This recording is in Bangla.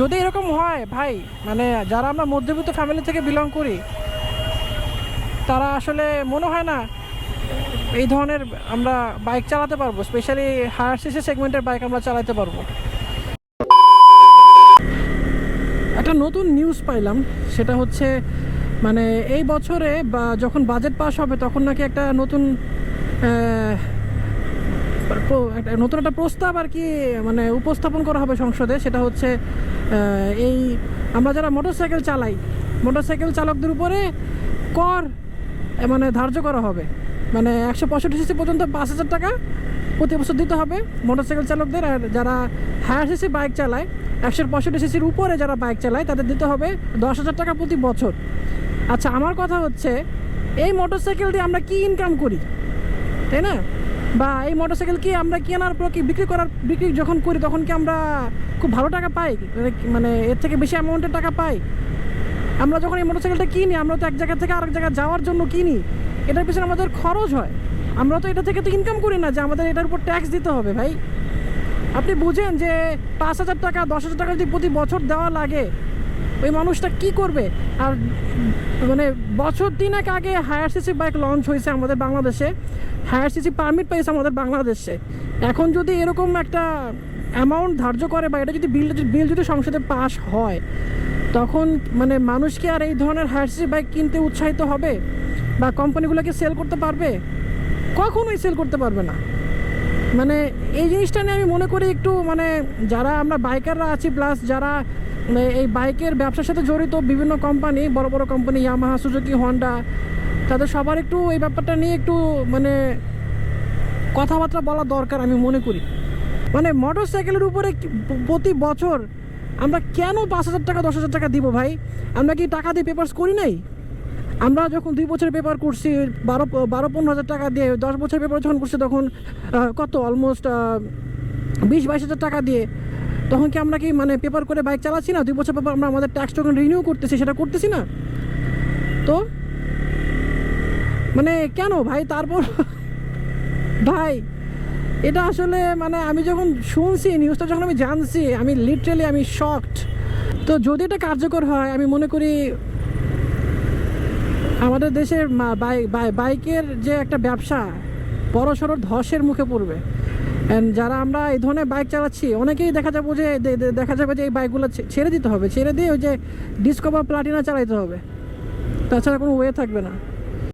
যদি এরকম হয় ভাই, মানে যারা আমরা মধ্যবিত্ত ফ্যামিলি থেকে বিলং করি, তারা আসলে মনে হয় না এই ধরনের আমরা বাইক চালাতে পারবো, স্পেশালি হায়ার সিসি সেগমেন্টের বাইক আমরা চালাতে পারবো। একটা নতুন নিউজ পাইলাম, সেটা হচ্ছে মানে এই বছরে বা যখন বাজেট পাস হবে তখন নাকি একটা নতুন নতুন একটা প্রস্তাব আর কি মানে উপস্থাপন করা হবে সংসদে। সেটা হচ্ছে এই আমরা যারা মোটরসাইকেল চালাই, মোটরসাইকেল চালকদের উপরে কর মানে ধার্য করা হবে। মানে 165 সিসি পর্যন্ত 5,000 টাকা প্রতি বছর দিতে হবে মোটরসাইকেল চালকদের। আর যারা হায়ার সিসি বাইক চালায়, 165 সিসির উপরে যারা বাইক চালায়, তাদের দিতে হবে 10,000 টাকা প্রতি বছর। আচ্ছা, আমার কথা হচ্ছে এই মোটরসাইকেল দিয়ে আমরা কি ইনকাম করি, তাই না? বা এই মোটরসাইকেল কি আমরা কেনার পর কি বিক্রি যখন করি তখন কি আমরা খুব ভালো টাকা পাই, মানে এর থেকে বেশি অ্যামাউন্টের টাকা পাই? আমরা যখন এই মোটরসাইকেলটা কিনি, আমরা তো এক জায়গা থেকে আরেক জায়গায় যাওয়ার জন্য কিনি, এটার পিছনে আমাদের খরচ হয়। আমরা তো এটা থেকে তো ইনকাম করি না যে আমাদের এটার উপর ট্যাক্স দিতে হবে। ভাই আপনি বুঝেন যে 5,000 টাকা 10,000 টাকা যদি প্রতি বছর দেওয়া লাগে, ওই মানুষটা কি করবে? আর মানে বছর 3 আগে হায়ার সিসি বাইক লঞ্চ হয়েছে আমাদের বাংলাদেশে, হায়ার সিসি পারমিট পেয়েছে আমাদের বাংলাদেশে। এখন যদি এরকম একটা অ্যামাউন্ট ধার্য করে বা এটা যদি বিল যদি সংসদে পাস হয়, তখন মানে মানুষ কি আর এই ধরনের হায়ার সিসি বাইক কিনতে উৎসাহিত হবে? বা কোম্পানিগুলোকে সেল করতে পারবে? কখনোই সেল করতে পারবে না। মানে এই জিনিসটা নিয়ে আমি মনে করি একটু মানে যারা আমরা বাইকাররা আছি, প্লাস যারা এই বাইকের ব্যবসার সাথে জড়িত, বিভিন্ন কোম্পানি, বড় বড় কোম্পানি, ইয়ামাহা, সুজুকি, হন্ডা, তাদের সবার একটু এই ব্যাপারটা নিয়ে একটু মানে কথাবার্তা বলা দরকার আমি মনে করি। মানে মোটর সাইকেলের উপরে প্রতি বছর আমরা কেন 5,000 টাকা 10,000 টাকা দিব ভাই? আমরা কি টাকা দিয়ে পেপারস করি নাই? আমরা যখন 2 বছরের পেপার করছি 12-15,000 টাকা দিয়ে, 10 বছরের পেপার যখন করছি তখন কত অলমোস্ট 20-22,000 টাকা দিয়ে, তখন কি আমরা কি মানে পেপার করে বাইক চালাচ্ছি না? 2 বছর পেপার আমরা আমাদের ট্যাক্স টোকেন রিনিউ করতেছি, সেটা করতেছি না তো? মানে কেন ভাই? তারপর ভাই এটা আসলে মানে আমি যখন শুনছি নিউজটা, যখন আমি জানছি, আমি লিটারেলি আমি শকড। তো যদি এটা কার্যকর হয়, আমি মনে করি আমাদের দেশের বাইকের যে একটা ব্যবসা বড়সড় ধসের মুখে পড়বে। অ্যান্ড যারা আমরা এই ধরনের বাইক চালাচ্ছি, অনেকেই দেখা যাবে যে এই বাইকগুলো ছেড়ে দিতে হবে, ছেড়ে দিয়ে ওই যে ডিসকভার প্লাটিনা চালাইতে হবে, তাছাড়া কোনো ওয়ে থাকবে না।